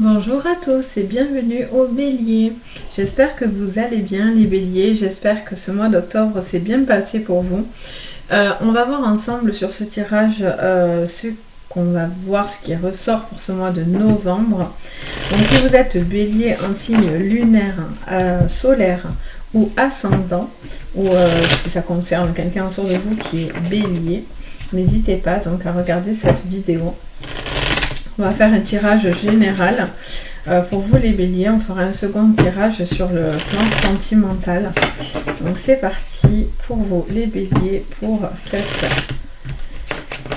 Bonjour à tous et bienvenue au Bélier. J'espère que vous allez bien les Béliers, j'espère que ce mois d'octobre s'est bien passé pour vous. On va voir ensemble sur ce tirage ce qu'on va voir, ce qui ressort pour ce mois de novembre. Donc si vous êtes Bélier en signe lunaire, solaire ou ascendant, ou si ça concerne quelqu'un autour de vous qui est Bélier, n'hésitez pas donc à regarder cette vidéo. On va faire un tirage général. Pour vous les béliers, on fera un second tirage sur le plan sentimental. Donc c'est parti pour vous les béliers pour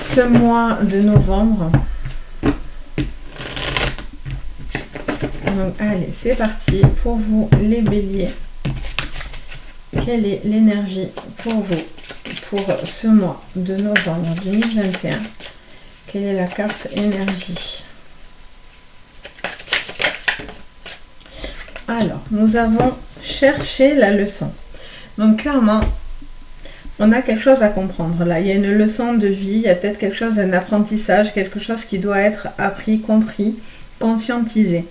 ce mois de novembre. Donc allez, c'est parti pour vous les béliers. Quelle est l'énergie pour vous pour ce mois de novembre 2021? Quelle est la carte énergie? Alors, nous avons cherché la leçon. Donc, clairement, on a quelque chose à comprendre. Là, il y a une leçon de vie, il y a peut-être quelque chose d'un apprentissage, quelque chose qui doit être appris, compris, conscientisé.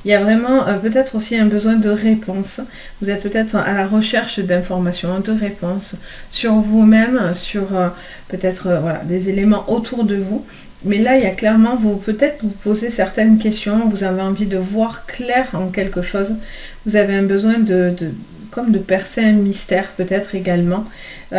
Il y a vraiment peut-être aussi un besoin de réponse. Vous êtes peut-être à la recherche d'informations, de réponses sur vous-même, sur peut-être voilà, des éléments autour de vous. Mais là, il y a clairement, peut-être vous posez certaines questions, vous avez envie de voir clair en quelque chose. Vous avez un besoin comme de percer un mystère peut-être également. Et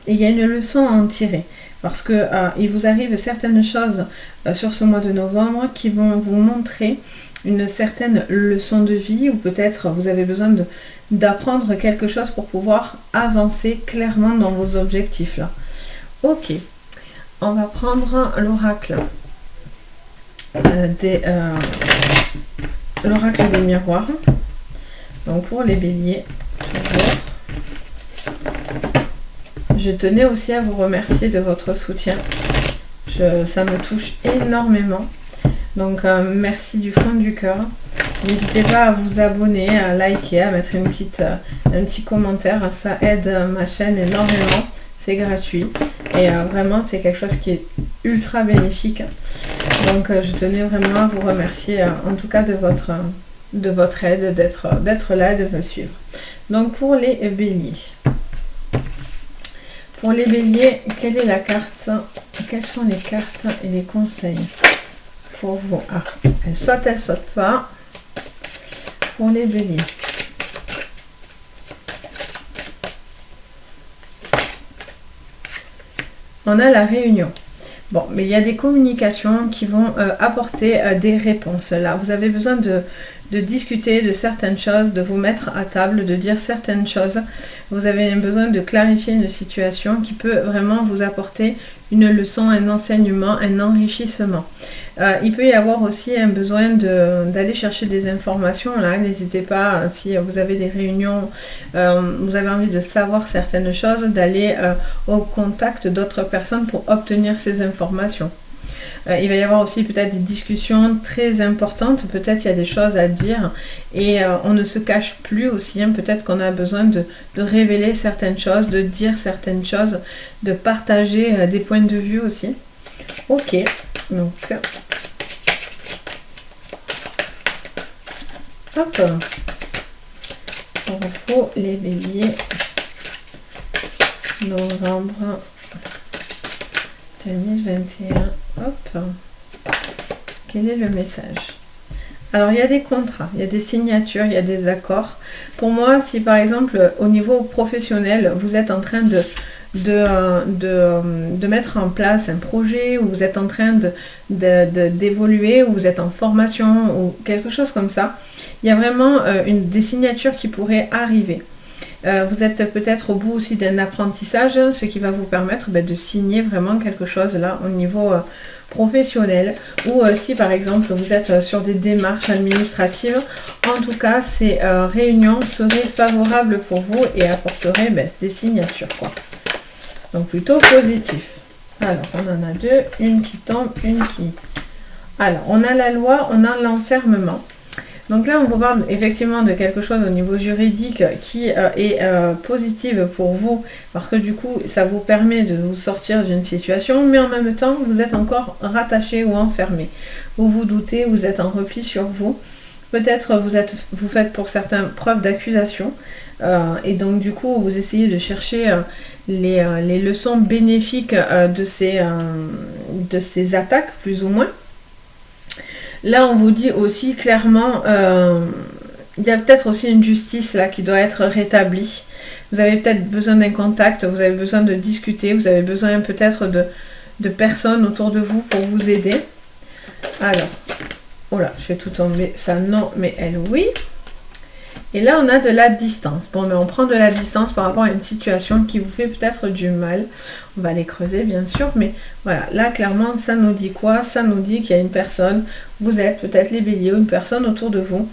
il y a une leçon à en tirer. Parce que il vous arrive certaines choses sur ce mois de novembre qui vont vous montrer une certaine leçon de vie, ou peut-être vous avez besoin d'apprendre quelque chose pour pouvoir avancer clairement dans vos objectifs là. Ok, on va prendre l'oracle l'oracle des miroirs. Donc pour les béliers, je tenais aussi à vous remercier de votre soutien. Ça me touche énormément. Donc merci du fond du cœur. N'hésitez pas à vous abonner, à liker, à mettre un petit commentaire. Ça aide ma chaîne énormément. C'est gratuit. Et vraiment, c'est quelque chose qui est ultra bénéfique. Donc je tenais vraiment à vous remercier, en tout cas de votre aide, d'être là, de me suivre. Donc pour les béliers. Pour les béliers, quelle est la carte? Quelles sont les cartes et les conseils pour vous? Ah, elle saute pas. Pour les béliers. On a la réunion. Bon, mais il y a des communications qui vont apporter des réponses. Là, vous avez besoin de discuter de certaines choses, de vous mettre à table, de dire certaines choses. Vous avez besoin de clarifier une situation qui peut vraiment vous apporter une leçon, un enseignement, un enrichissement. Il peut y avoir aussi un besoin d'aller chercher des informations. Là, n'hésitez pas, si vous avez des réunions, vous avez envie de savoir certaines choses, d'aller au contact d'autres personnes pour obtenir ces informations. Il va y avoir aussi peut-être des discussions très importantes, peut-être il y a des choses à dire et on ne se cache plus aussi, hein. Peut-être qu'on a besoin de révéler certaines choses, de dire certaines choses, de partager des points de vue aussi. Ok, donc hop, pour les béliers, novembre 2021. Hop. Quel est le message? Alors, il y a des contrats, il y a des signatures, il y a des accords. Pour moi, si par exemple, au niveau professionnel, vous êtes en train de mettre en place un projet, ou vous êtes en train d'évoluer, ou vous êtes en formation, ou quelque chose comme ça, il y a vraiment des signatures qui pourraient arriver. Vous êtes peut-être au bout aussi d'un apprentissage, ce qui va vous permettre de signer vraiment quelque chose là au niveau professionnel, ou si par exemple vous êtes sur des démarches administratives. En tout cas, ces réunions seraient favorables pour vous et apporteraient des signatures, quoi. Donc plutôt positif. Alors on en a deux, une qui tombe, une qui... Alors on a la loi, on a l'enfermement. Donc là, on vous parle effectivement de quelque chose au niveau juridique qui est positive pour vous, parce que du coup, ça vous permet de vous sortir d'une situation, mais en même temps, vous êtes encore rattaché ou enfermé. Vous vous doutez, vous êtes en repli sur vous. Peut-être vous faites pour certains preuve d'accusation, et donc du coup, vous essayez de chercher les leçons bénéfiques de ces attaques, plus ou moins. Là, on vous dit aussi clairement, il y a peut-être aussi une justice là qui doit être rétablie. Vous avez peut-être besoin d'un contact, vous avez besoin de discuter, vous avez besoin peut-être de personnes autour de vous pour vous aider. Alors, oh là, je fais tout tomber, ça non, mais elle oui. Et là, on a de la distance. Bon, mais on prend de la distance par rapport à une situation qui vous fait peut-être du mal. On va les creuser, bien sûr, mais voilà. Là, clairement, ça nous dit quoi? Ça nous dit qu'il y a une personne, vous êtes peut-être les béliers, ou une personne autour de vous,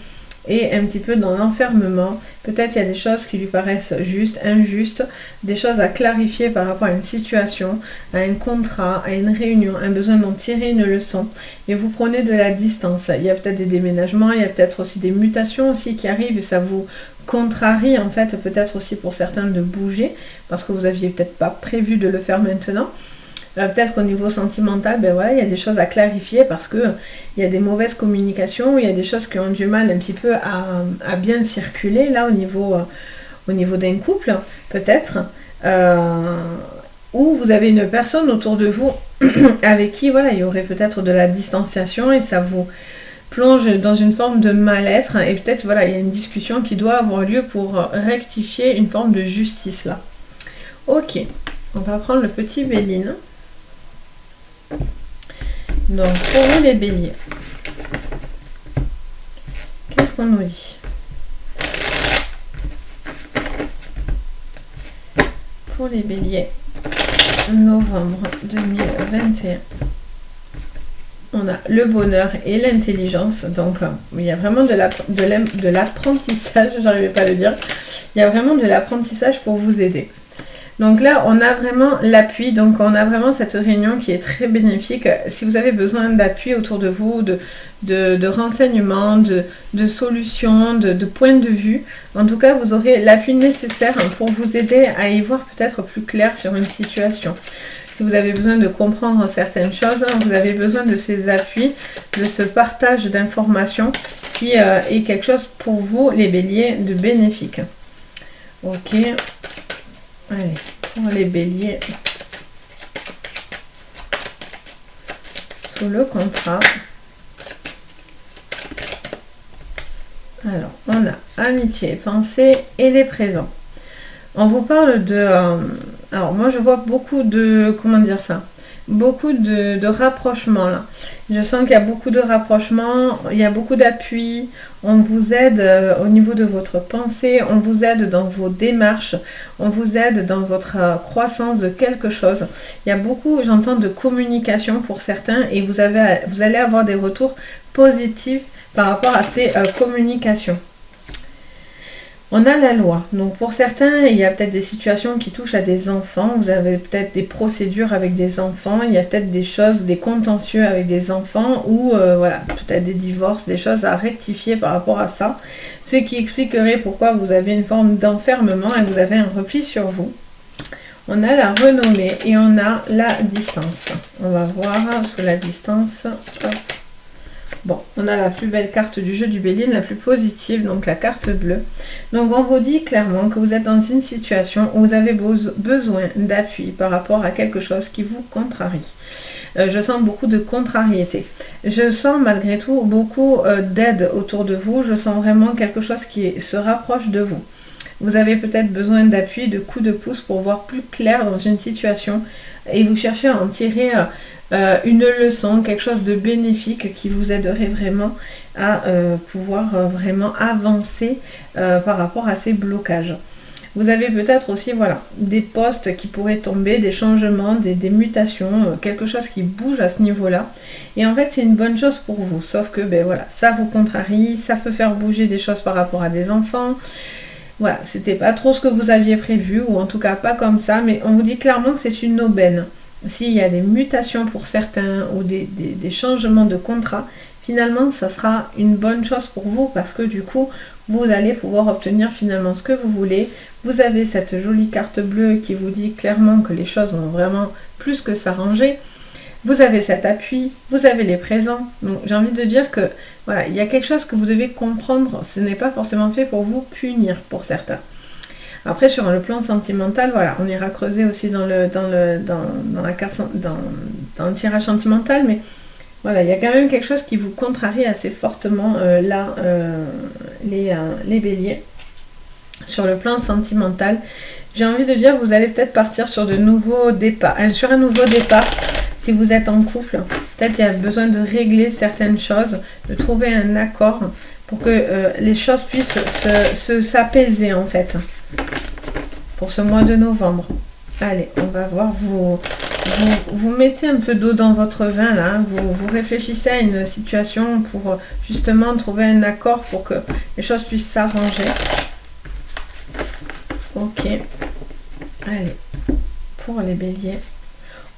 et un petit peu dans l'enfermement. Peut-être il y a des choses qui lui paraissent justes, injustes, des choses à clarifier par rapport à une situation, à un contrat, à une réunion, un besoin d'en tirer une leçon. Et vous prenez de la distance. Il y a peut-être des déménagements, il y a peut-être aussi des mutations aussi qui arrivent et ça vous contrarie en fait, peut-être aussi pour certains de bouger parce que vous aviez peut-être pas prévu de le faire maintenant. Peut-être qu'au niveau sentimental, ben voilà, il y a des choses à clarifier parce que il y a des mauvaises communications, il y a des choses qui ont du mal un petit peu à bien circuler là au niveau d'un couple, peut-être, où vous avez une personne autour de vous avec qui voilà, il y aurait peut-être de la distanciation et ça vous plonge dans une forme de mal-être et peut-être voilà, il y a une discussion qui doit avoir lieu pour rectifier une forme de justice là. Ok, on va prendre le petit Béline. Donc, pour vous les béliers, qu'est-ce qu'on nous dit? Pour les béliers, novembre 2021, on a le bonheur et l'intelligence. Donc, il y a vraiment de l'apprentissage, j'arrivais pas à le dire. Il y a vraiment de l'apprentissage pour vous aider. Donc là, on a vraiment l'appui, donc on a vraiment cette réunion qui est très bénéfique. Si vous avez besoin d'appui autour de vous, de renseignements, de solutions, de points de vue, en tout cas, vous aurez l'appui nécessaire pour vous aider à y voir peut-être plus clair sur une situation. Si vous avez besoin de comprendre certaines choses, vous avez besoin de ces appuis, de ce partage d'informations qui est quelque chose pour vous, les béliers, de bénéfique. Ok. Allez, pour les béliers, sous le contrat. Alors, on a amitié, pensée et les présents. On vous parle de... alors, moi, je vois beaucoup de... Comment dire ça? Beaucoup de rapprochements, là. Je sens qu'il y a beaucoup de rapprochements, il y a beaucoup d'appui. On vous aide au niveau de votre pensée, on vous aide dans vos démarches, on vous aide dans votre croissance de quelque chose. Il y a beaucoup, j'entends, de communication pour certains et vous allez avoir des retours positifs par rapport à ces communications. On a la loi. Donc pour certains, il y a peut-être des situations qui touchent à des enfants. Vous avez peut-être des procédures avec des enfants. Il y a peut-être des choses, des contentieux avec des enfants ou voilà, peut-être des divorces, des choses à rectifier par rapport à ça. Ce qui expliquerait pourquoi vous avez une forme d'enfermement et vous avez un repli sur vous. On a la renommée et on a la distance. On va voir sous la distance. Hop. Bon, on a la plus belle carte du jeu du Béline, la plus positive, donc la carte bleue. Donc on vous dit clairement que vous êtes dans une situation où vous avez besoin d'appui par rapport à quelque chose qui vous contrarie. Je sens beaucoup de contrariété. Je sens malgré tout beaucoup d'aide autour de vous. Je sens vraiment quelque chose qui se rapproche de vous. Vous avez peut-être besoin d'appui, de coups de pouce pour voir plus clair dans une situation et vous cherchez à en tirer une leçon, quelque chose de bénéfique qui vous aiderait vraiment à pouvoir vraiment avancer par rapport à ces blocages. Vous avez peut-être aussi voilà, des postes qui pourraient tomber, des changements, des mutations, quelque chose qui bouge à ce niveau-là. Et en fait, c'est une bonne chose pour vous. Sauf que ben, voilà, ça vous contrarie, ça peut faire bouger des choses par rapport à des enfants. Voilà, c'était pas trop ce que vous aviez prévu, ou en tout cas pas comme ça, mais on vous dit clairement que c'est une aubaine. S'il y a des mutations pour certains ou des changements de contrat, finalement ça sera une bonne chose pour vous parce que du coup vous allez pouvoir obtenir finalement ce que vous voulez. Vous avez cette jolie carte bleue qui vous dit clairement que les choses vont vraiment plus que s'arranger. Vous avez cet appui, vous avez les présents. Donc j'ai envie de dire que voilà, il y a quelque chose que vous devez comprendre. Ce n'est pas forcément fait pour vous punir pour certains. Après sur le plan sentimental, voilà, on ira creuser aussi dans le tirage sentimental, mais voilà, il y a quand même quelque chose qui vous contrarie assez fortement les béliers. Sur le plan sentimental, j'ai envie de dire vous allez peut-être partir sur de nouveaux départs, sur un nouveau départ. Si vous êtes en couple, peut-être il y a besoin de régler certaines choses, de trouver un accord pour que les choses puissent s'apaiser en fait. Pour ce mois de novembre. Allez, on va voir, vous mettez un peu d'eau dans votre vin là, hein. Vous réfléchissez à une situation pour justement trouver un accord pour que les choses puissent s'arranger. Ok. Allez, pour les béliers.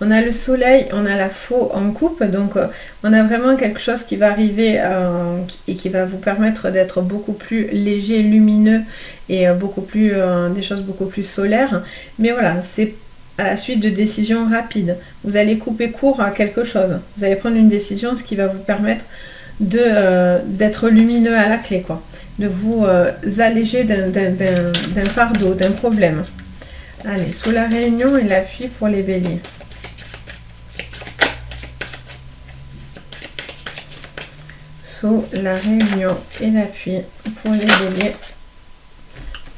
On a le soleil, on a la faux en coupe, donc on a vraiment quelque chose qui va arriver et qui va vous permettre d'être beaucoup plus léger, lumineux et des choses beaucoup plus solaires. Mais voilà, c'est à la suite de décisions rapides. Vous allez couper court à quelque chose. Vous allez prendre une décision, ce qui va vous permettre d'être lumineux à la clé, quoi. De vous alléger d'un fardeau, d'un problème. Allez, sous la réunion et l'appui pour les béliers. La réunion et l'appui pour les béliers.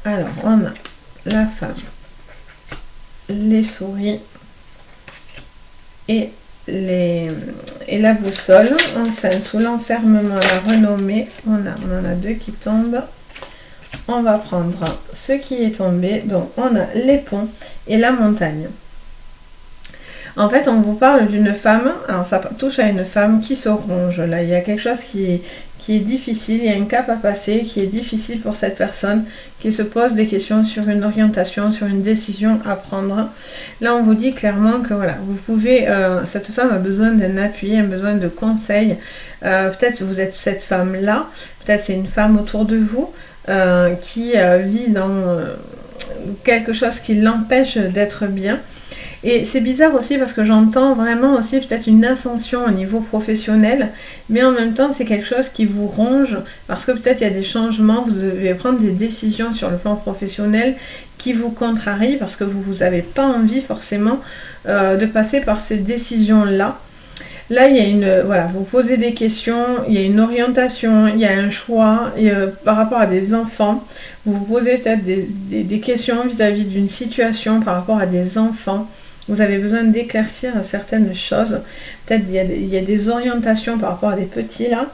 Alors, on a la femme, les souris et la boussole. Enfin, sous l'enfermement, la renommée, on en a deux qui tombent. On va prendre ce qui est tombé. Donc, on a les ponts et la montagne. En fait, on vous parle d'une femme, alors ça touche à une femme qui se ronge. Là, il y a quelque chose qui est difficile, il y a un cap à passer qui est difficile pour cette personne, qui se pose des questions sur une orientation, sur une décision à prendre. Là, on vous dit clairement que voilà, vous pouvez, cette femme a besoin d'un appui, a besoin de conseils. Peut-être vous êtes cette femme-là, peut-être c'est une femme autour de vous qui vit dans quelque chose qui l'empêche d'être bien. Et c'est bizarre aussi parce que j'entends vraiment aussi peut-être une ascension au niveau professionnel, mais en même temps c'est quelque chose qui vous ronge parce que peut-être il y a des changements, vous devez prendre des décisions sur le plan professionnel qui vous contrarient parce que vous n'avez pas envie forcément de passer par ces décisions-là. Là, il y a voilà, vous posez des questions, il y a une orientation, il y a un choix par rapport à des enfants. Vous vous posez peut-être des questions vis-à-vis d'une situation par rapport à des enfants. Vous avez besoin d'éclaircir certaines choses. Peut-être il y a des orientations par rapport à des petits là.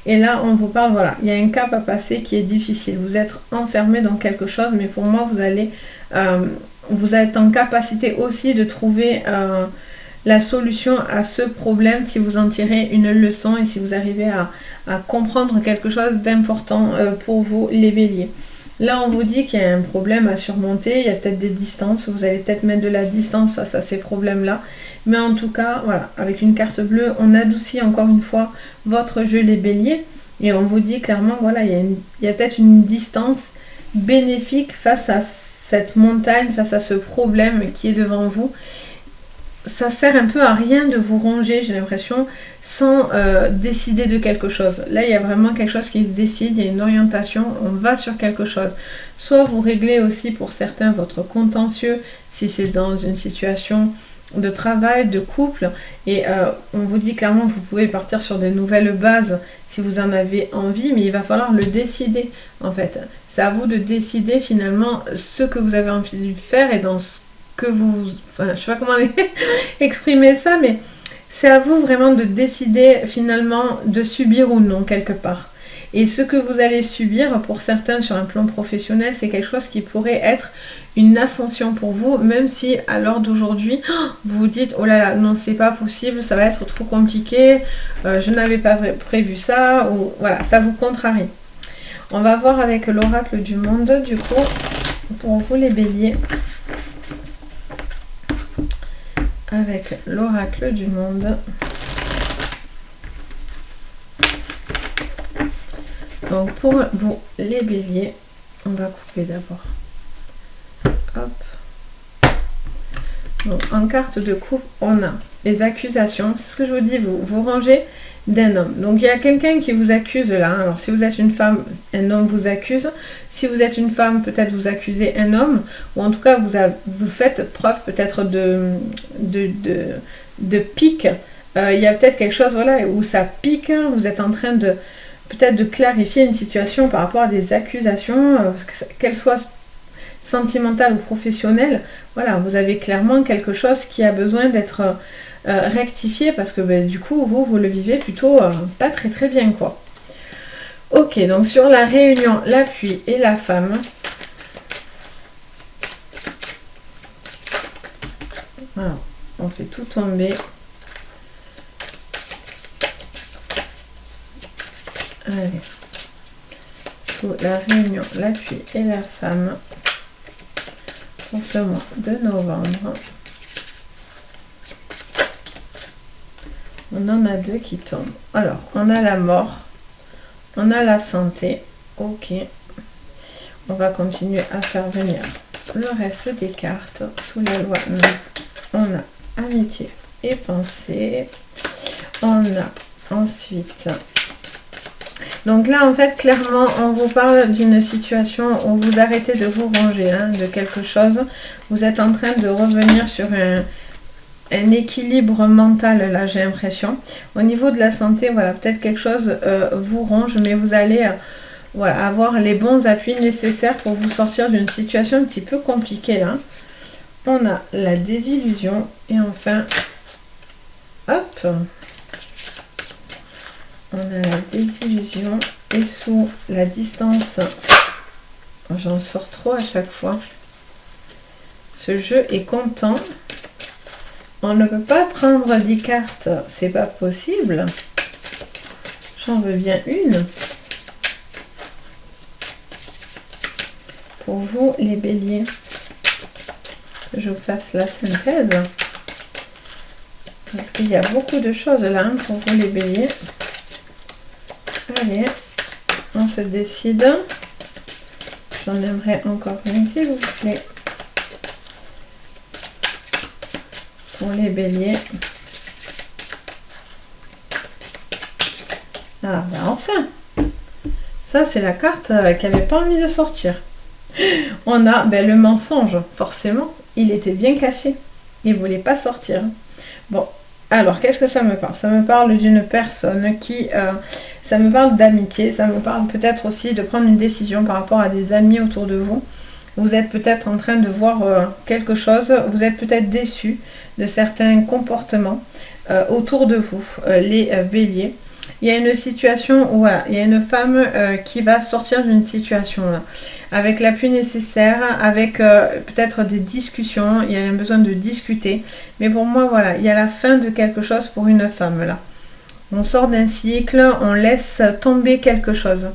Et là, on vous parle, voilà, il y a un cap à passer qui est difficile. Vous êtes enfermé dans quelque chose, mais pour moi, vous êtes en capacité aussi de trouver la solution à ce problème si vous en tirez une leçon et si vous arrivez à comprendre quelque chose d'important pour vous, les béliers. Là, on vous dit qu'il y a un problème à surmonter, il y a peut-être des distances, vous allez peut-être mettre de la distance face à ces problèmes-là. Mais en tout cas, voilà, avec une carte bleue, on adoucit encore une fois votre jeu, les béliers. Et on vous dit clairement, voilà, il y a peut-être une distance bénéfique face à cette montagne, face à ce problème qui est devant vous. Ça sert un peu à rien de vous ronger, j'ai l'impression, sans décider de quelque chose. Là, il y a vraiment quelque chose qui se décide, il y a une orientation, on va sur quelque chose. Soit vous réglez aussi pour certains votre contentieux, si c'est dans une situation de travail, de couple, et on vous dit clairement que vous pouvez partir sur de nouvelles bases si vous en avez envie, mais il va falloir le décider, en fait. C'est à vous de décider finalement ce que vous avez envie de faire et dans ce que enfin, je sais pas comment exprimer ça, mais c'est à vous vraiment de décider finalement de subir ou non quelque part. Et ce que vous allez subir, pour certains sur un plan professionnel, c'est quelque chose qui pourrait être une ascension pour vous, même si à l'heure d'aujourd'hui, vous vous dites « Oh là là, non, c'est pas possible, ça va être trop compliqué, je n'avais pas prévu ça », ou voilà, ça vous contrarie. On va voir avec l'oracle du monde, du coup, pour vous les béliers. Avec l'oracle du monde. Donc pour vous les béliers, on va couper d'abord. Hop. Donc en carte de coupe, on a les accusations. C'est ce que je vous dis, vous rangez d'un homme. Donc il y a quelqu'un qui vous accuse là. Hein. Alors si vous êtes une femme, un homme vous accuse. Si vous êtes une femme, peut-être vous accusez un homme. Ou en tout cas, vous faites preuve peut-être de pique. Il y a peut-être quelque chose voilà, où ça pique. Vous êtes en train de peut-être de clarifier une situation par rapport à des accusations, qu'elles soient sentimentales ou professionnelles. Voilà, vous avez clairement quelque chose qui a besoin d'être rectifié parce que du coup vous le vivez plutôt pas très très bien quoi. Ok, donc sur la réunion, l'appui et la femme. Alors, on fait tout tomber. Allez. Sous la réunion, l'appui et la femme pour ce mois de novembre. On en a deux qui tombent. Alors, on a la mort, on a la santé. Ok. On va continuer à faire venir le reste des cartes. Sous la loi, on a amitié et pensée. On a ensuite... Donc là, en fait, clairement, on vous parle d'une situation où vous arrêtez de vous ranger hein, de quelque chose. Vous êtes en train de revenir sur un équilibre mental, là, j'ai l'impression. Au niveau de la santé, voilà, peut-être quelque chose vous ronge, mais vous allez voilà, avoir les bons appuis nécessaires pour vous sortir d'une situation un petit peu compliquée, là. On a la désillusion et enfin, hop, on a la désillusion et sous la distance, j'en sors trop à chaque fois. Ce jeu est content. On ne peut pas prendre 10 cartes, c'est pas possible. J'en veux bien une. Pour vous, les béliers, que je vous fasse la synthèse. Parce qu'il y a beaucoup de choses là hein, pour vous, les béliers. Allez, on se décide. J'en aimerais encore une, s'il vous plaît. Pour les béliers. Ah, ben enfin. Ça, c'est la carte qui n'avait pas envie de sortir. On a le mensonge, forcément. Il était bien caché. Il ne voulait pas sortir. Bon, alors, qu'est-ce que ça me parle? Ça me parle d'une personne qui... ça me parle d'amitié. Ça me parle peut-être aussi de prendre une décision par rapport à des amis autour de vous. Vous êtes peut-être en train de voir quelque chose. Vous êtes peut-être déçu de certains comportements autour de vous, les béliers. Il y a une situation où voilà, il y a une femme qui va sortir d'une situation là, avec l'appui nécessaire, avec peut-être des discussions, il y a un besoin de discuter. Mais pour moi, voilà, il y a la fin de quelque chose pour une femme là. On sort d'un cycle, on laisse tomber quelque chose.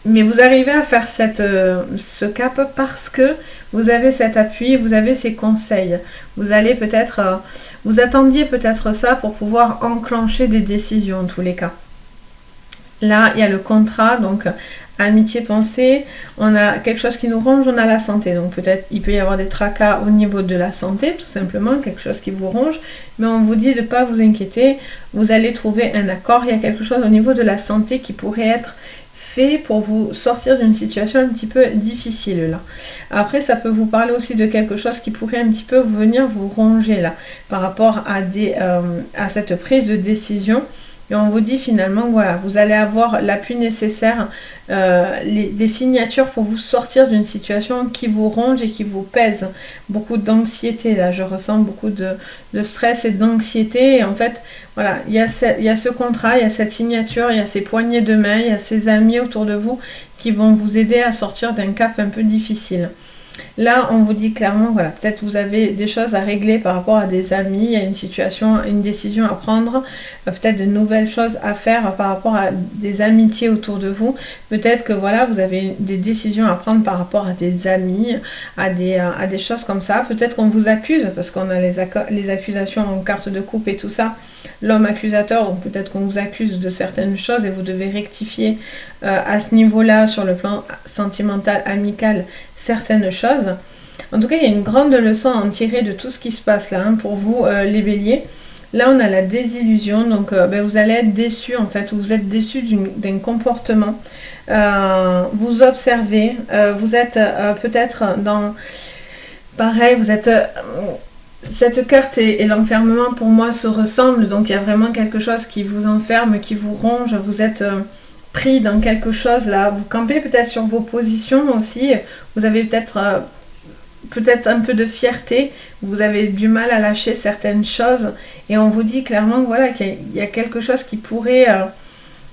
Mais vous arrivez à faire ce cap parce que vous avez cet appui, vous avez ces conseils. Vous allez peut-être, vous attendiez peut-être ça pour pouvoir enclencher des décisions en tous les cas. Là, il y a le contrat, donc amitié, pensée. On a quelque chose qui nous ronge, on a la santé. Donc peut-être il peut y avoir des tracas au niveau de la santé, tout simplement, quelque chose qui vous ronge. Mais on vous dit de ne pas vous inquiéter, vous allez trouver un accord. Il y a quelque chose au niveau de la santé qui pourrait être pour vous sortir d'une situation un petit peu difficile là. Après, ça peut vous parler aussi de quelque chose qui pourrait un petit peu venir vous ronger là par rapport à à cette prise de décision. Et on vous dit finalement, voilà, vous allez avoir l'appui nécessaire, des signatures pour vous sortir d'une situation qui vous ronge et qui vous pèse. Beaucoup d'anxiété, là, je ressens beaucoup de stress et d'anxiété. Et en fait, voilà, il y a ce contrat, il y a cette signature, il y a ces poignées de main, il y a ces amis autour de vous qui vont vous aider à sortir d'un cap un peu difficile. Là, on vous dit clairement, voilà, peut-être vous avez des choses à régler par rapport à des amis, à une situation, une décision à prendre, peut-être de nouvelles choses à faire par rapport à des amitiés autour de vous. Peut-être que voilà, vous avez des décisions à prendre par rapport à des amis, à des choses comme ça. Peut-être qu'on vous accuse, parce qu'on a les accusations en carte de coupe et tout ça. L'homme accusateur, donc peut-être qu'on vous accuse de certaines choses et vous devez rectifier à ce niveau-là, sur le plan sentimental, amical, certaines choses. En tout cas, il y a une grande leçon à en tirer de tout ce qui se passe là, hein, pour vous, les béliers. Là, on a la désillusion, donc vous allez être déçus en fait, ou vous êtes déçus d'un comportement. Vous observez, vous êtes peut-être dans... Pareil, vous êtes... cette carte et l'enfermement pour moi se ressemblent, donc il y a vraiment quelque chose qui vous enferme, qui vous ronge, vous êtes pris dans quelque chose là, vous campez peut-être sur vos positions aussi, vous avez peut-être un peu de fierté, vous avez du mal à lâcher certaines choses et on vous dit clairement voilà, qu'il y a quelque chose qui pourrait,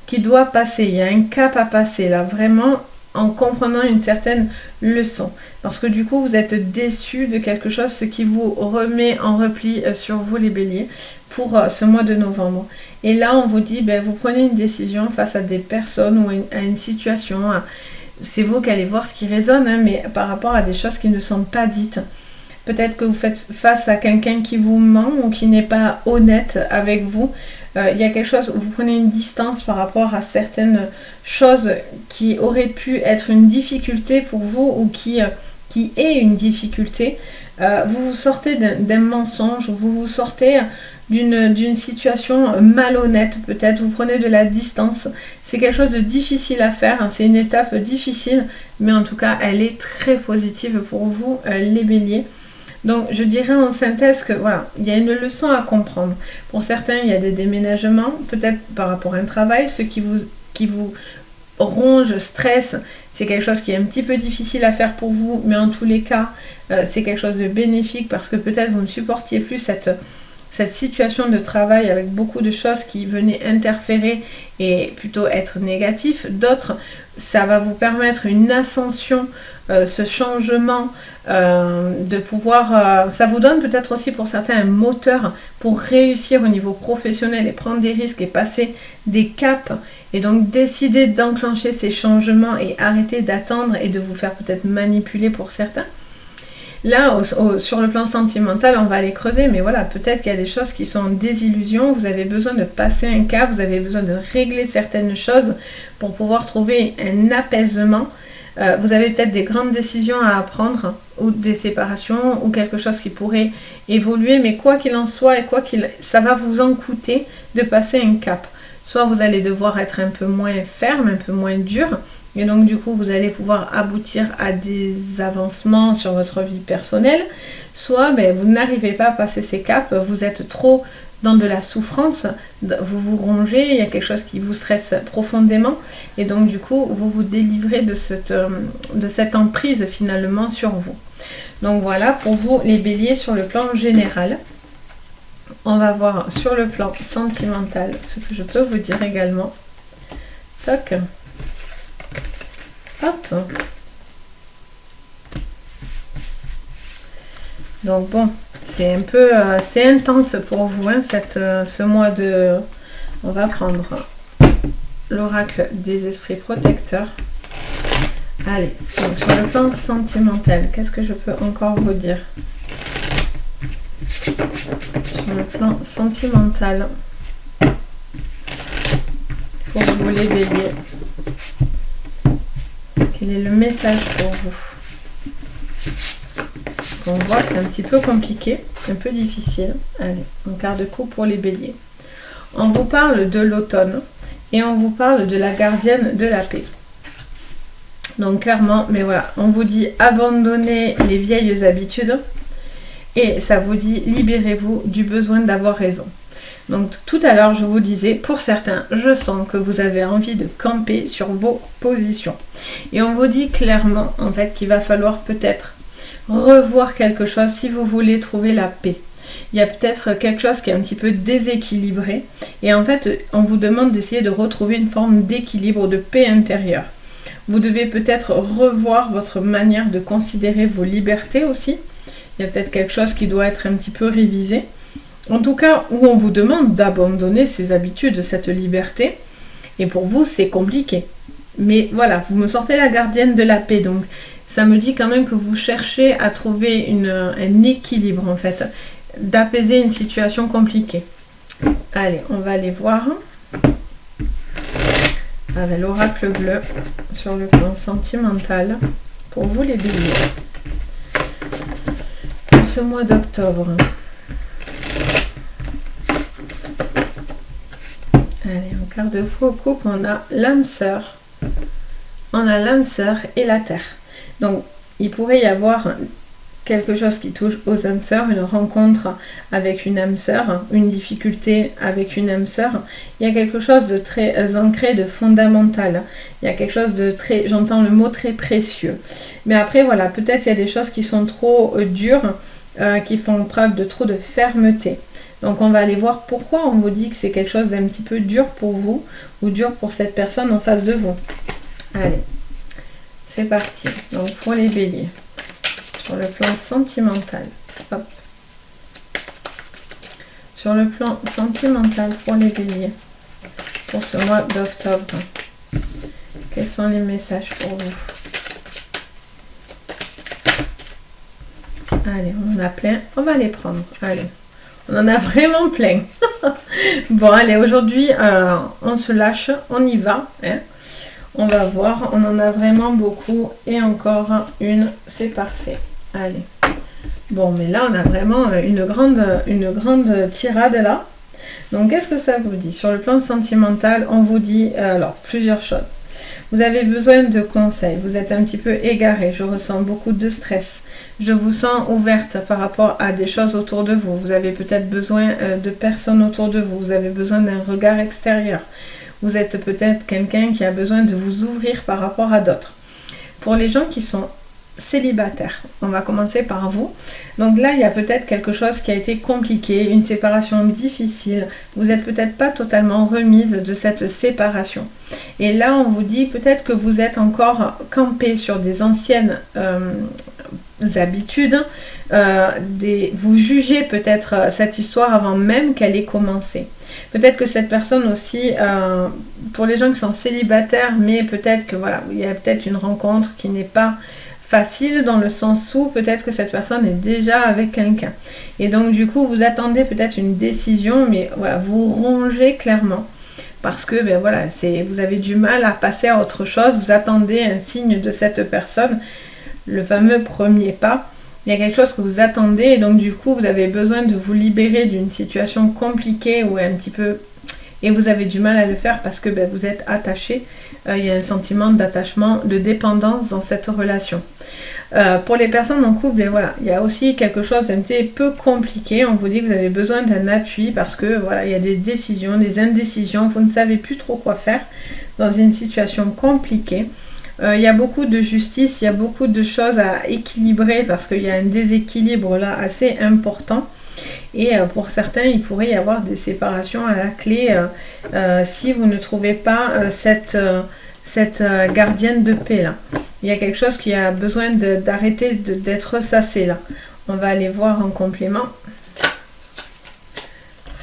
qui doit passer, il y a un cap à passer là, vraiment en comprenant une certaine leçon. Parce que du coup, vous êtes déçus de quelque chose, ce qui vous remet en repli sur vous les béliers pour ce mois de novembre. Et là, on vous dit, vous prenez une décision face à des personnes ou à une situation. C'est vous qui allez voir ce qui résonne, hein, mais par rapport à des choses qui ne sont pas dites. Peut-être que vous faites face à quelqu'un qui vous ment ou qui n'est pas honnête avec vous. Il y a quelque chose où vous prenez une distance par rapport à certaines choses qui auraient pu être une difficulté pour vous ou qui est une difficulté. Vous vous sortez d'un mensonge, vous vous sortez d'une situation malhonnête peut-être, vous prenez de la distance. C'est quelque chose de difficile à faire, hein, c'est une étape difficile, mais en tout cas elle est très positive pour vous les béliers. Donc je dirais en synthèse que voilà, il y a une leçon à comprendre. Pour certains, il y a des déménagements, peut-être par rapport à un travail, ceux qui vous ronge, stress, c'est quelque chose qui est un petit peu difficile à faire pour vous, mais en tous les cas, c'est quelque chose de bénéfique parce que peut-être vous ne supportiez plus cette situation de travail avec beaucoup de choses qui venaient interférer et plutôt être négatif. D'autres, ça va vous permettre une ascension, ce changement de pouvoir... ça vous donne peut-être aussi pour certains un moteur pour réussir au niveau professionnel et prendre des risques et passer des caps et donc décider d'enclencher ces changements et arrêter d'attendre et de vous faire peut-être manipuler pour certains. Là, sur le plan sentimental, on va aller creuser, mais voilà, peut-être qu'il y a des choses qui sont en désillusion, vous avez besoin de passer un cap, vous avez besoin de régler certaines choses pour pouvoir trouver un apaisement. Vous avez peut-être des grandes décisions à prendre, ou des séparations, ou quelque chose qui pourrait évoluer, mais quoi qu'il en soit, et ça va vous en coûter de passer un cap. Soit vous allez devoir être un peu moins ferme, un peu moins dur, et donc du coup vous allez pouvoir aboutir à des avancements sur votre vie personnelle, soit vous n'arrivez pas à passer ces caps, vous êtes trop dans de la souffrance, vous vous rongez, il y a quelque chose qui vous stresse profondément, et donc du coup vous vous délivrez de cette emprise finalement sur vous. Donc voilà pour vous les béliers sur le plan général. On va voir sur le plan sentimental ce que je peux vous dire également. Toc. Hop. Donc bon, c'est un peu c'est intense pour vous hein, ce mois de... On va prendre l'oracle des esprits protecteurs. Allez, donc sur le plan sentimental, qu'est-ce que je peux encore vous dire? Sur le plan sentimental, pour vous les béliers, quel est le message pour vous? On voit que c'est un petit peu compliqué, un peu difficile. Allez, un quart de coup pour les béliers. On vous parle de l'automne et on vous parle de la gardienne de la paix. Donc clairement, mais voilà, on vous dit abandonnez les vieilles habitudes et ça vous dit libérez-vous du besoin d'avoir raison. Donc tout à l'heure, je vous disais, pour certains, je sens que vous avez envie de camper sur vos positions. Et on vous dit clairement, en fait, qu'il va falloir peut-être revoir quelque chose si vous voulez trouver la paix. Il y a peut-être quelque chose qui est un petit peu déséquilibré. Et en fait, on vous demande d'essayer de retrouver une forme d'équilibre, de paix intérieure. Vous devez peut-être revoir votre manière de considérer vos libertés aussi. Il y a peut-être quelque chose qui doit être un petit peu révisé. En tout cas, où on vous demande d'abandonner ces habitudes, cette liberté. Et pour vous, c'est compliqué. Mais voilà, vous me sortez la gardienne de la paix. Donc, ça me dit quand même que vous cherchez à trouver un équilibre, en fait. D'apaiser une situation compliquée. Allez, on va aller voir avec l'oracle bleu sur le plan sentimental pour vous les béliers pour ce mois d'octobre. Allez, en quart de fou coupe, on a l'âme sœur. On a l'âme sœur et la terre. Donc, il pourrait y avoir quelque chose qui touche aux âmes sœurs, une rencontre avec une âme sœur, une difficulté avec une âme sœur. Il y a quelque chose de très ancré, de fondamental. Il y a quelque chose de très, j'entends le mot très précieux. Mais après, voilà, peut-être il y a des choses qui sont trop dures, qui font preuve de trop de fermeté. Donc on va aller voir pourquoi on vous dit que c'est quelque chose d'un petit peu dur pour vous ou dur pour cette personne en face de vous. Allez, c'est parti. Donc pour les béliers. Sur le plan sentimental. Hop. Sur le plan sentimental pour les béliers. Pour ce mois d'octobre. Quels sont les messages pour vous? Allez, on en a plein. On va les prendre. Allez. On en a vraiment plein. Bon, allez, aujourd'hui, on se lâche. On y va. Hein. On va voir. On en a vraiment beaucoup. Et encore une. C'est parfait. Allez. Bon, mais là, on a vraiment une grande tirade là. Donc, qu'est-ce que ça vous dit? Sur le plan sentimental, on vous dit alors plusieurs choses. Vous avez besoin de conseils. Vous êtes un petit peu égaré. Je ressens beaucoup de stress. Je vous sens ouverte par rapport à des choses autour de vous. Vous avez peut-être besoin de personnes autour de vous. Vous avez besoin d'un regard extérieur. Vous êtes peut-être quelqu'un qui a besoin de vous ouvrir par rapport à d'autres. Pour les gens qui sont célibataire. On va commencer par vous. Donc là, il y a peut-être quelque chose qui a été compliqué, une séparation difficile. Vous n'êtes peut-être pas totalement remise de cette séparation. Et là, on vous dit peut-être que vous êtes encore campé sur des anciennes habitudes. Vous jugez peut-être cette histoire avant même qu'elle ait commencé. Peut-être que cette personne aussi, pour les gens qui sont célibataires, mais peut-être que voilà, il y a peut-être une rencontre qui n'est pas facile dans le sens où peut-être que cette personne est déjà avec quelqu'un. Et donc du coup, vous attendez peut-être une décision, mais voilà, vous rongez clairement. Parce que ben voilà, vous avez du mal à passer à autre chose, vous attendez un signe de cette personne, le fameux premier pas. Il y a quelque chose que vous attendez et donc du coup, vous avez besoin de vous libérer d'une situation compliquée ou un petit peu... Et vous avez du mal à le faire parce que ben, vous êtes attaché. Il y a un sentiment d'attachement, de dépendance dans cette relation. Pour les personnes en couple, ben, voilà, il y a aussi quelque chose d'un petit peu compliqué. On vous dit que vous avez besoin d'un appui parce que voilà, il y a des décisions, des indécisions. Vous ne savez plus trop quoi faire dans une situation compliquée. Il y a beaucoup de justice, il y a beaucoup de choses à équilibrer parce qu'il y a un déséquilibre là assez important. Et pour certains, il pourrait y avoir des séparations à la clé si vous ne trouvez pas cette gardienne de paix là. Il y a quelque chose qui a besoin d'arrêter d'être ressassé là. On va aller voir en complément.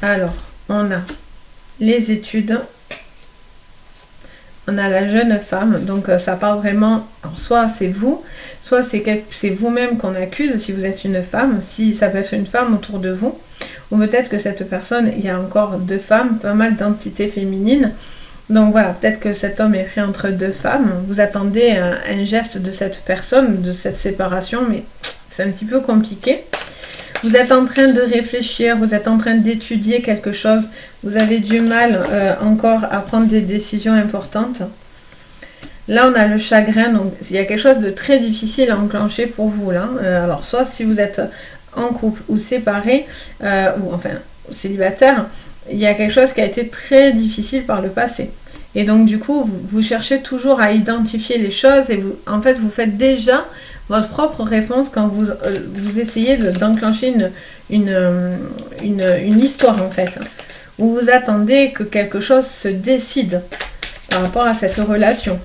Alors, on a les études. On a la jeune femme, donc ça parle vraiment, alors soit c'est vous, soit c'est vous-même qu'on accuse si vous êtes une femme, si ça peut être une femme autour de vous, ou peut-être que cette personne, il y a encore deux femmes, pas mal d'entités féminines, donc voilà, peut-être que cet homme est pris entre deux femmes, vous attendez un geste de cette personne, de cette séparation, mais c'est un petit peu compliqué. Vous êtes en train de réfléchir, vous êtes en train d'étudier quelque chose, vous avez du mal encore à prendre des décisions importantes. Là, on a le chagrin, donc il y a quelque chose de très difficile à enclencher pour vous là. Alors, soit si vous êtes en couple ou séparé, ou enfin célibataire, il y a quelque chose qui a été très difficile par le passé. Et donc, du coup, vous cherchez toujours à identifier les choses et vous, en fait, vous faites déjà votre propre réponse quand vous essayez d'enclencher une histoire en fait, où vous attendez que quelque chose se décide par rapport à cette relation.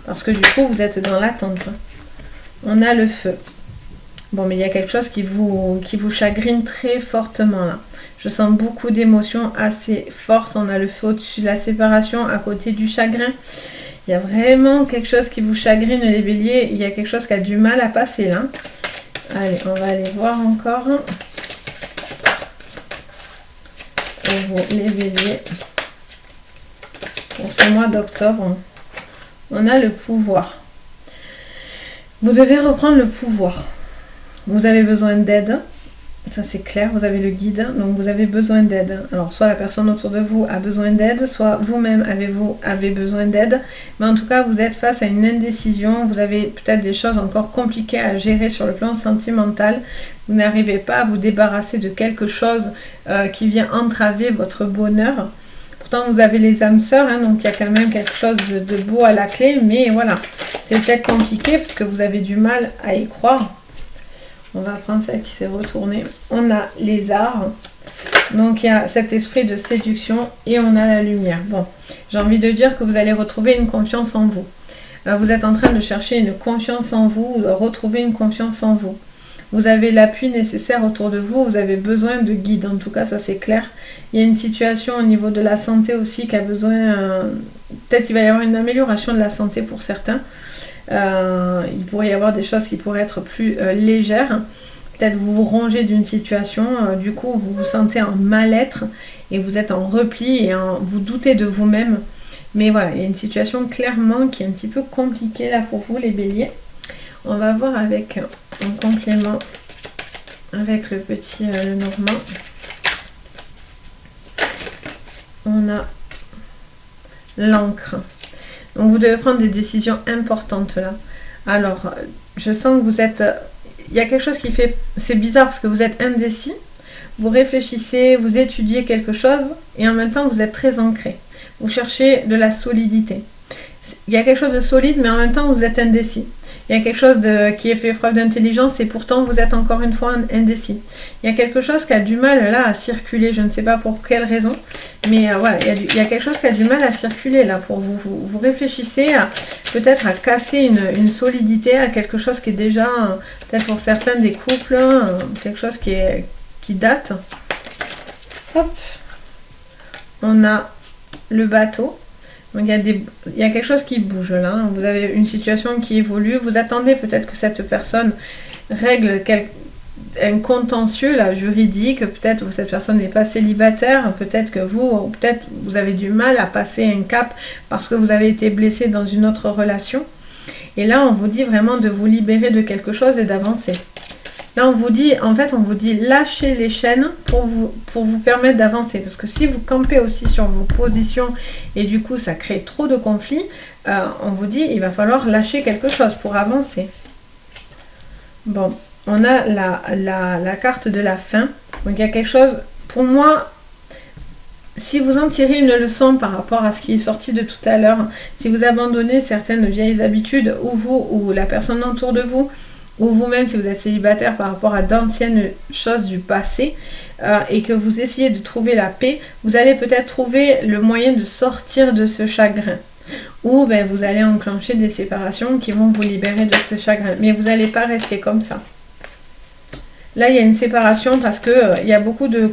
Parce que du coup, vous êtes dans l'attente. On a le feu. Bon, mais il y a quelque chose qui vous chagrine très fortement là. Je sens beaucoup d'émotions assez fortes. On a le feu au-dessus de la séparation, à côté du chagrin. Il y a vraiment quelque chose qui vous chagrine les béliers. Il y a quelque chose qui a du mal à passer là. Allez, on va aller voir encore. Pour vous, les béliers. Pour ce mois d'octobre, on a le pouvoir. Vous devez reprendre le pouvoir. Vous avez besoin d'aide, ça c'est clair, vous avez le guide, donc vous avez besoin d'aide. Alors soit la personne autour de vous a besoin d'aide, soit vous-même avez besoin d'aide, mais en tout cas vous êtes face à une indécision, vous avez peut-être des choses encore compliquées à gérer sur le plan sentimental, vous n'arrivez pas à vous débarrasser de quelque chose qui vient entraver votre bonheur. Pourtant vous avez les âmes sœurs, hein, donc il y a quand même quelque chose de beau à la clé, mais voilà, c'est peut-être compliqué parce que vous avez du mal à y croire. On va prendre celle qui s'est retournée. On a les arts. Donc il y a cet esprit de séduction et on a la lumière. Bon, j'ai envie de dire que vous allez retrouver une confiance en vous. Vous êtes en train de chercher une confiance en vous, de retrouver une confiance en vous. Vous avez l'appui nécessaire autour de vous, vous avez besoin de guide, en tout cas ça c'est clair. Il y a une situation au niveau de la santé aussi qui a besoin, peut-être qu'il va y avoir une amélioration de la santé pour certains. Il pourrait y avoir des choses qui pourraient être plus légères. Peut-être vous vous rongez d'une situation, du coup vous vous sentez en mal-être et vous êtes en repli et vous doutez de vous-même. Mais voilà, il y a une situation clairement qui est un petit peu compliquée là pour vous les béliers. On va voir avec un complément avec le petit le normand. On a l'encre. Donc vous devez prendre des décisions importantes là. Alors, je sens que vous êtes... Il y a quelque chose qui fait... C'est bizarre parce que vous êtes indécis. Vous réfléchissez, vous étudiez quelque chose et en même temps vous êtes très ancré. Vous cherchez de la solidité. Il y a quelque chose de solide mais en même temps vous êtes indécis. Il y a quelque chose qui est fait preuve d'intelligence et pourtant vous êtes encore une fois indécis. Il y a quelque chose qui a du mal là à circuler, je ne sais pas pour quelle raison, mais voilà, il y a quelque chose qui a du mal à circuler là pour vous. Vous réfléchissez peut-être à casser une solidité, à quelque chose qui est déjà, peut-être pour certains des couples, quelque chose qui date. Hop, on a le bateau. Donc il y a quelque chose qui bouge là, vous avez une situation qui évolue, vous attendez peut-être que cette personne règle un contentieux là, juridique, peut-être que cette personne n'est pas célibataire, peut-être que vous avez du mal à passer un cap parce que vous avez été blessé dans une autre relation. Et là on vous dit vraiment de vous libérer de quelque chose et d'avancer. Là, on vous dit lâchez les chaînes pour vous permettre d'avancer. Parce que si vous campez aussi sur vos positions et du coup, ça crée trop de conflits, on vous dit il va falloir lâcher quelque chose pour avancer. Bon, on a la carte de la fin. Donc, il y a quelque chose, pour moi, si vous en tirez une leçon par rapport à ce qui est sorti de tout à l'heure, si vous abandonnez certaines vieilles habitudes, ou la personne autour de vous, ou vous-même si vous êtes célibataire par rapport à d'anciennes choses du passé et que vous essayez de trouver la paix, vous allez peut-être trouver le moyen de sortir de ce chagrin. Ou vous allez enclencher des séparations qui vont vous libérer de ce chagrin. Mais vous n'allez pas rester comme ça. Là, il y a une séparation parce qu'il y a beaucoup de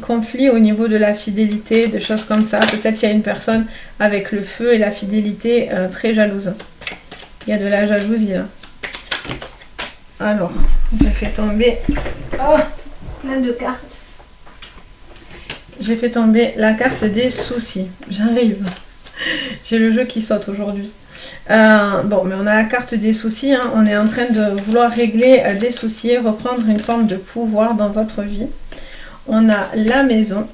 conflits au niveau de la fidélité, de choses comme ça. Peut-être qu'il y a une personne avec le feu et la fidélité très jalouse. Il y a de la jalousie là. Alors, j'ai fait tomber plein de cartes. J'ai fait tomber la carte des soucis. J'arrive. J'ai le jeu qui saute aujourd'hui. Bon, mais on a la carte des soucis. Hein. On est en train de vouloir régler des soucis, reprendre une forme de pouvoir dans votre vie. On a la maison.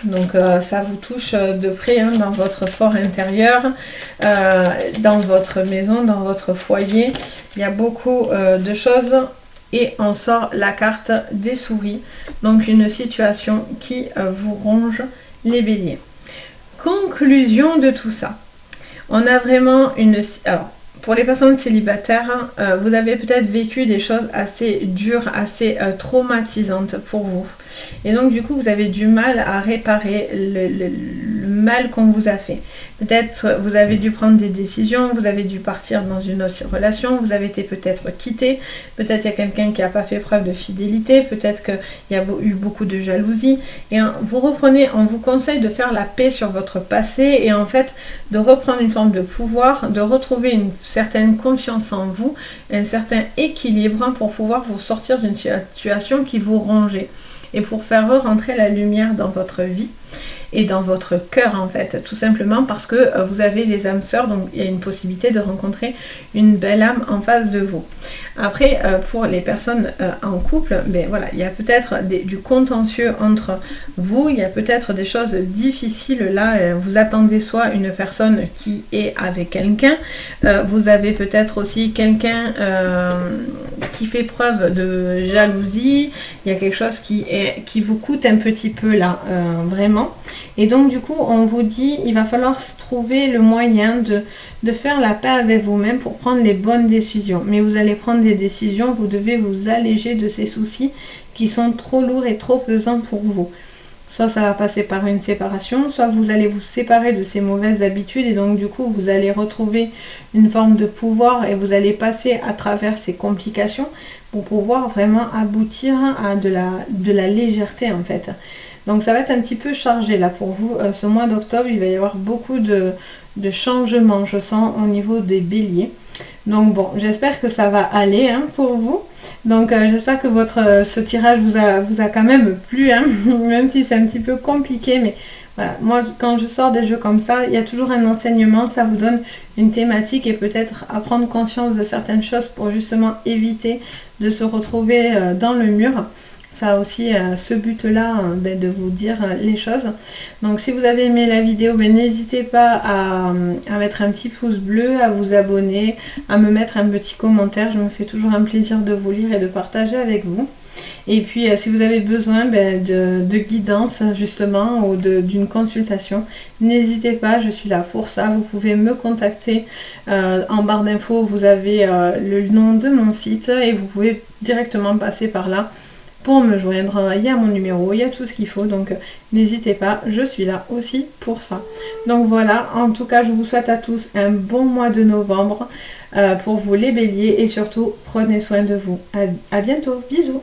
Donc ça vous touche de près hein, dans votre fort intérieur, dans votre maison, dans votre foyer. Il y a beaucoup de choses et on sort la carte des souris. Donc une situation qui vous ronge les béliers. Conclusion de tout ça. On a vraiment une... Alors, pour les personnes célibataires, vous avez peut-être vécu des choses assez dures, assez traumatisantes pour vous. Et donc du coup, vous avez du mal à réparer le mal qu'on vous a fait. Peut-être vous avez dû prendre des décisions, vous avez dû partir dans une autre relation, vous avez été peut-être quitté, peut-être il y a quelqu'un qui n'a pas fait preuve de fidélité, peut-être qu'il y a eu beaucoup de jalousie. Et vous reprenez, on vous conseille de faire la paix sur votre passé et en fait de reprendre une forme de pouvoir, de retrouver une certaine confiance en vous, un certain équilibre pour pouvoir vous sortir d'une situation qui vous rongeait et pour faire rentrer la lumière dans votre vie et dans votre cœur en fait, tout simplement parce que vous avez les âmes sœurs, donc il y a une possibilité de rencontrer une belle âme en face de vous. Après, pour les personnes en couple, ben voilà, il y a peut-être du contentieux entre vous, il y a peut-être des choses difficiles là, vous attendez soit une personne qui est avec quelqu'un, vous avez peut-être aussi quelqu'un qui fait preuve de jalousie, il y a quelque chose qui vous coûte un petit peu là, vraiment. Et donc du coup on vous dit il va falloir trouver le moyen de faire la paix avec vous-même pour prendre les bonnes décisions. Mais vous allez prendre des décisions, vous devez vous alléger de ces soucis qui sont trop lourds et trop pesants pour vous. Soit ça va passer par une séparation, soit vous allez vous séparer de ces mauvaises habitudes et donc du coup vous allez retrouver une forme de pouvoir et vous allez passer à travers ces complications pour pouvoir vraiment aboutir à de la légèreté en fait. Donc ça va être un petit peu chargé là pour vous. Ce mois d'octobre, il va y avoir beaucoup de changements, je sens, au niveau des béliers. Donc bon, j'espère que ça va aller pour vous. Donc j'espère que ce tirage vous a quand même plu, même si c'est un petit peu compliqué. Mais voilà, moi quand je sors des jeux comme ça, il y a toujours un enseignement, ça vous donne une thématique et peut-être à prendre conscience de certaines choses pour justement éviter de se retrouver dans le mur. Ça a aussi ce but-là de vous dire les choses. Donc si vous avez aimé la vidéo, n'hésitez pas à mettre un petit pouce bleu, à vous abonner, à me mettre un petit commentaire. Je me fais toujours un plaisir de vous lire et de partager avec vous. Et puis si vous avez besoin de guidance justement ou d'une consultation, n'hésitez pas, je suis là pour ça. Vous pouvez me contacter en barre d'infos, vous avez le nom de mon site et vous pouvez directement passer par là pour me joindre. Il y a mon numéro, il y a tout ce qu'il faut, donc n'hésitez pas, je suis là aussi pour ça. Donc voilà, en tout cas je vous souhaite à tous un bon mois de novembre pour vous les béliers et surtout prenez soin de vous. À bientôt, bisous.